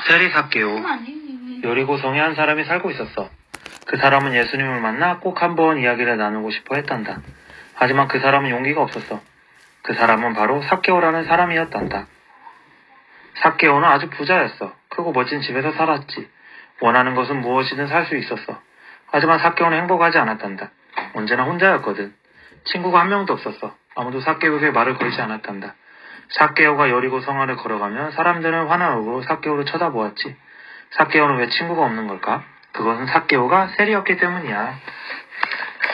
세리 삭개오. 여리고성에 한 사람이 살고 있었어. 그 사람은 예수님을 만나 꼭 한번 이야기를 나누고 싶어 했단다. 하지만 그 사람은 용기가 없었어. 그 사람은 바로 삭개오라는 사람이었단다. 삭개오는 아주 부자였어. 크고 멋진 집에서 살았지. 원하는 것은 무엇이든 살 수 있었어. 하지만 삭개오는 행복하지 않았단다. 언제나 혼자였거든. 친구가 한 명도 없었어. 아무도 삭개오에게 말을 걸지 않았단다. 삭개오가 여리고 성안을 걸어가면 사람들은 화난 얼굴로 삭개오를 쳐다보았지. 삭개오는 왜 친구가 없는 걸까? 그것은 삭개오가 세리였기 때문이야.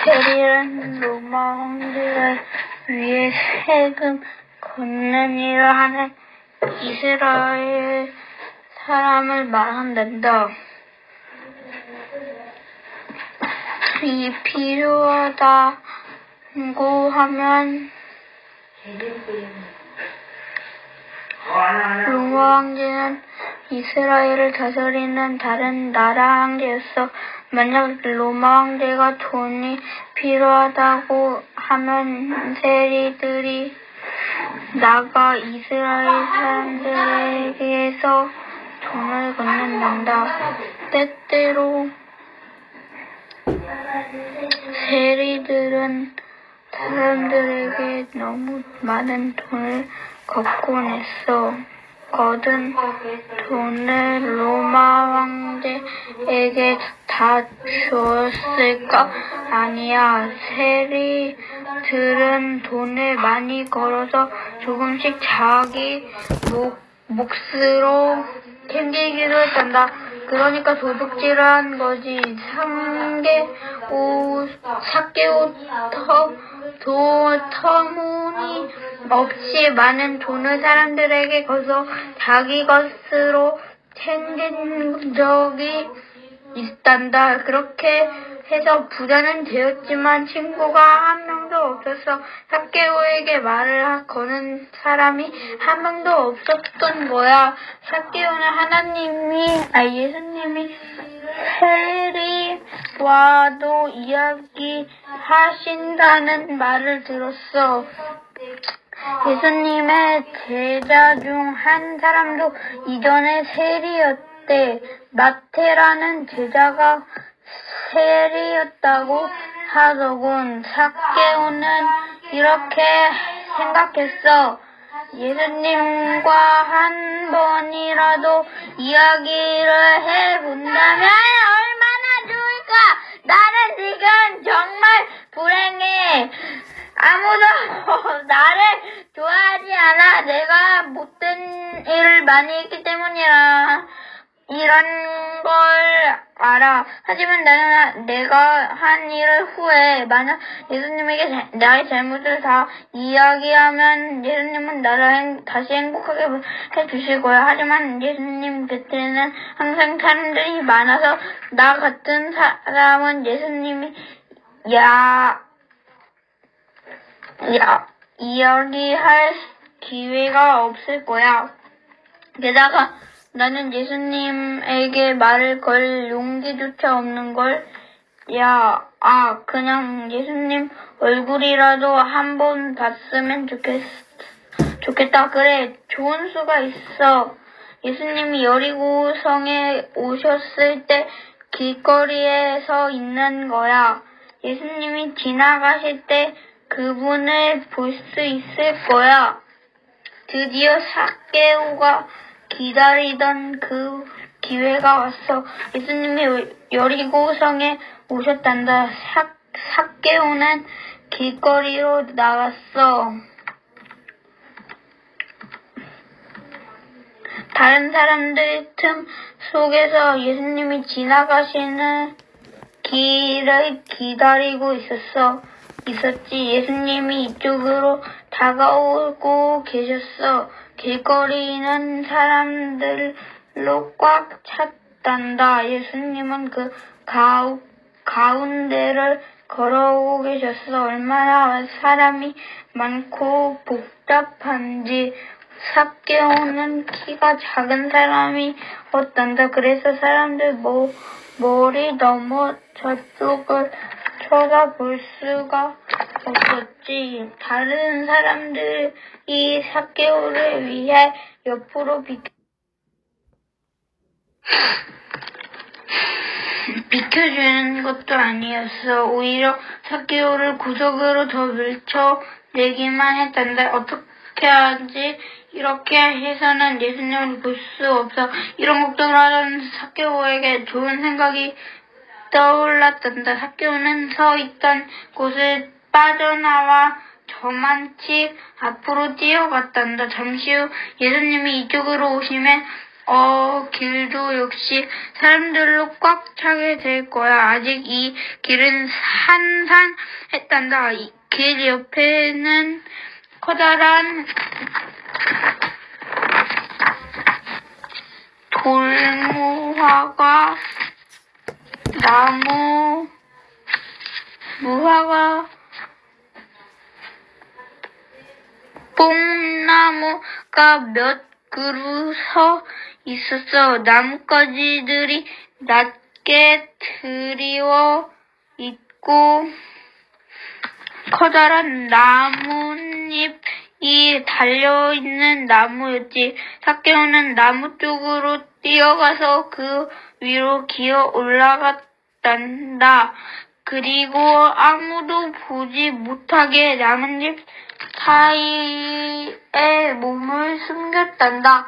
세리는 로마 황제를 위해 세금 걷는 일을 하는 이스라엘 사람을 말한단다. 이 필요하다고 하면 로마 황제는 이스라엘을 다스리는 다른 나라 황제였어. 만약 로마 황제가 돈이 필요하다고 하면 세리들이 나가 이스라엘 사람들에게서 돈을 건넨단다. 때때로 세리들은 사람들에게 너무 많은 돈을 걷곤 했어. 거둔 돈을 로마 황제에게 다 주었을까? 아니야. 세리들은 돈을 많이 걸어서 조금씩 자기 몫으로 챙기기도 했단다. 그러니까 도둑질을 한 거지. 삭개오 터무니없이 많은 돈을 사람들에게 거둬 자기 것으로 챙긴 적이 있단다. 그렇게 해서 부자는 되었지만 친구가 한 명도 없었어. 삭개오에게 말을 거는 사람이 한 명도 없었던 거야. 삭개오는 예수님이 세리와도 이야기하신다는 말을 들었어. 예수님의 제자 중 한 사람도 이전에 세리였대. 마태라는 제자가 세리였다고 하더군. 삭개오는 이렇게 생각했어. 예수님과 한 번이라도 이야기를 해본다면 얼마나 좋을까? 나는 지금 정말 불행해. 아무도 나를 좋아하지 않아. 내가 못된 일을 많이 했기 때문이라. 이런 걸 알아. 하지만 나는 내가 한 일을 후회해. 만약 예수님에게 나의 잘못을 다 이야기하면 예수님은 나를 다시 행복하게 해주실 거야. 하지만 예수님 곁에는 항상 사람들이 많아서 나 같은 사람은 예수님이 이야기할 기회가 없을 거야. 게다가 나는 예수님에게 말을 걸 용기조차 없는걸. 그냥 예수님 얼굴이라도 한번 봤으면 좋겠다. 그래, 좋은 수가 있어. 예수님이 여리고성에 오셨을 때 길거리에 서 있는 거야. 예수님이 지나가실 때 그분을 볼 수 있을 거야. 드디어 삭개오가 기다리던 그 기회가 왔어. 예수님이 여리고성에 오셨단다. 삭개오는 길거리로 나갔어. 다른 사람들 틈 속에서 예수님이 지나가시는 길을 기다리고 있었지. 예수님이 이쪽으로 다가오고 계셨어. 길거리는 사람들로 꽉 찼단다. 예수님은 그 가운데를 걸어오고 계셨어. 얼마나 사람이 많고 복잡한지. 삭개오는 키가 작은 사람이었단다. 그래서 사람들 머리 넘어 저쪽을 쳐다볼 수가 없었지. 다른 사람들이 삭개오를 위해 옆으로 비켜주는 것도 아니었어. 오히려 삭개오를 구석으로 더 밀쳐내기만 했단다. 어떻게 하지? 이렇게 해서는 예수님을 볼 수 없어. 이런 걱정을 하던 삭개오에게 좋은 생각이 떠올랐단다. 삭개오는 서 있던 곳을 빠져나와 저만치 앞으로 뛰어갔단다. 잠시 후 예수님이 이쪽으로 오시면 길도 역시 사람들로 꽉 차게 될 거야. 아직 이 길은 한산했단다. 이 길 옆에는 커다란 돌무화과 무화과 뽕나무가 몇 그루 서 있었어. 나뭇가지들이 낮게 드리워 있고 커다란 나뭇잎이 달려있는 나무였지. 삭개오는 나무 쪽으로 뛰어가서 그 위로 기어 올라갔단다. 그리고 아무도 보지 못하게 나뭇잎 사이에 몸을 숨겼단다.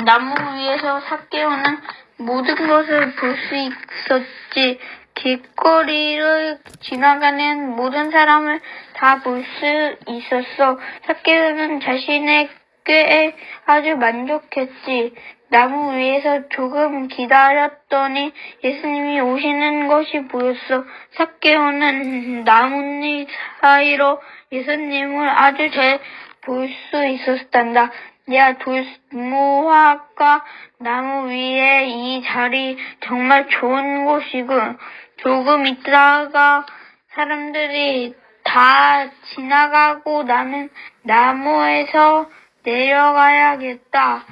나무 위에서 삭개오는 모든 것을 볼 수 있었지. 길거리를 지나가는 모든 사람을 다 볼 수 있었어. 삭개오는 자신의 꾀에 아주 만족했지. 나무 위에서 조금 기다렸더니 예수님이 오시는 것이 보였어. 삭개오는 나뭇잎 사이로 예수님을 아주 잘 볼 수 있었단다. 야, 돌무화과 나무 위에 이 자리 정말 좋은 곳이군. 조금 있다가 사람들이 다 지나가고 나면 나무에서 내려가야겠다.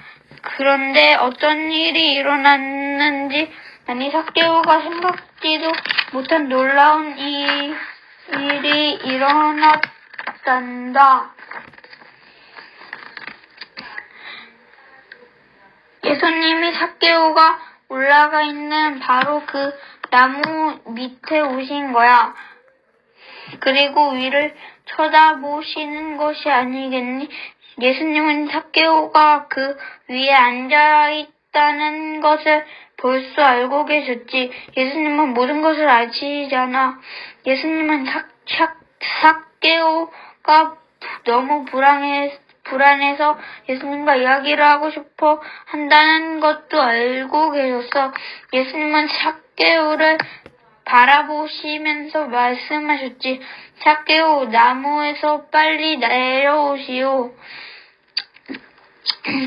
그런데 어떤 일이 일어났는지, 아니 삭개오가 생각지도 못한 놀라운 일이 일어났단다. 예수님이 삭개오가 올라가 있는 바로 그 나무 밑에 오신 거야. 그리고 위를 쳐다보시는 것이 아니겠니? 예수님은 삭개오가 그 위에 앉아 있다는 것을 벌써 알고 계셨지. 예수님은 모든 것을 아시잖아. 예수님은 삭개오가 너무 불안해서 예수님과 이야기를 하고 싶어 한다는 것도 알고 계셨어. 예수님은 삭개오를 바라보시면서 말씀하셨지. 삭개오, 나무에서 빨리 내려오시오.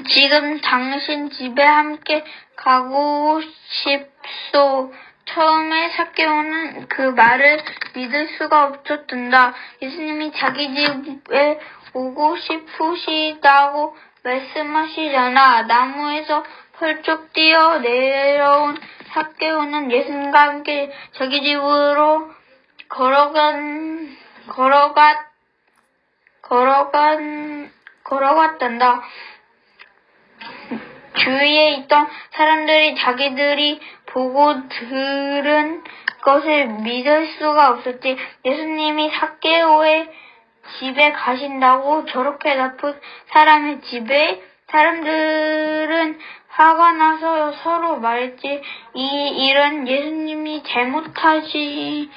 지금 당신 집에 함께 가고 싶소. 처음에 삭개오는 그 말을 믿을 수가 없었단다. 예수님이 자기 집에 오고 싶으시다고 말씀하시잖아. 나무에서 펄쩍 뛰어 내려온 삭개오는 예수님과 함께 자기 집으로 걸어갔단다. 주위에 있던 사람들이 자기들이 보고 들은 것을 믿을 수가 없었지. 예수님이 삭개오의 집에 가신다고? 저렇게 나쁜 사람의 집에? 사람들은 화가 나서 서로 말했지. 이 일은 예수님이 잘못하시는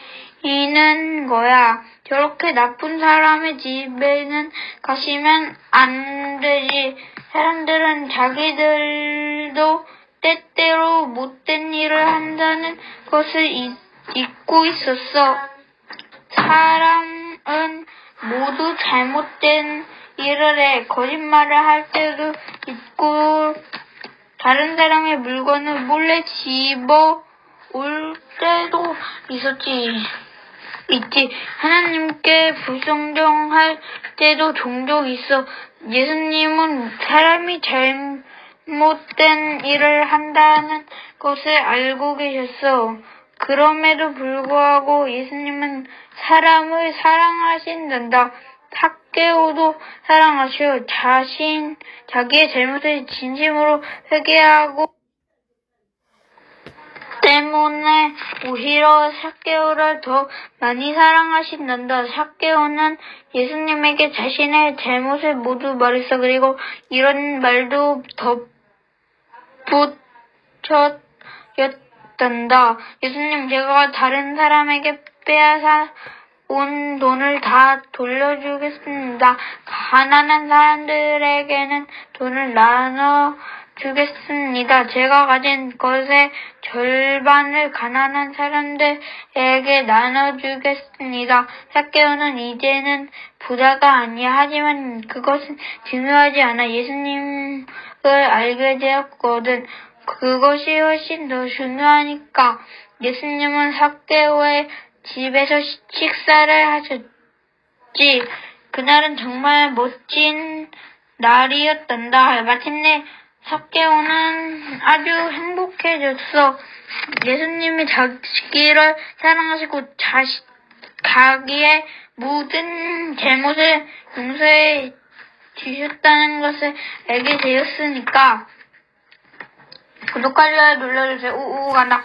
거야. 저렇게 나쁜 사람의 집에는 가시면 안 되지. 사람들은 자기들도 때때로 못된 일을 한다는 것을 잊고 있었어. 사람은 모두 잘못된 일을 해. 거짓말을 할 때도 있고 다른 사람의 물건을 몰래 집어 올 때도 있지. 하나님께 불순종할 때도 종종 있어. 예수님은 사람이 잘못된 일을 한다는 것을 알고 계셨어. 그럼에도 불구하고 예수님은 사람을 사랑하신단다. 삭개오도 사랑하시어 자기의 잘못을 진심으로 회개하고 때문에 오히려 삭개오를 더 많이 사랑하신단다. 삭개오는 예수님에게 자신의 잘못을 모두 말했어. 그리고 이런 말도 덧붙였단다. 예수님, 제가 다른 사람에게 빼앗아 온 돈을 다 돌려주겠습니다. 가난한 사람들에게는 돈을 나눠주겠습니다. 제가 가진 것의 절반을 가난한 사람들에게 나눠주겠습니다. 삭개오는 이제는 부자가 아니야. 하지만 그것은 중요하지 않아. 예수님을 알게 되었거든. 그것이 훨씬 더 중요하니까. 예수님은 삭개오의 집에서 식사를 하셨지. 그날은 정말 멋진 날이었단다. 마침내 삭개오는 아주 행복해졌어. 예수님이 자기를 사랑하시고 자기의 모든 잘못을 용서해 주셨다는 것을 알게 되었으니까. 구독과 좋아요 눌러주세요. 우우 간다.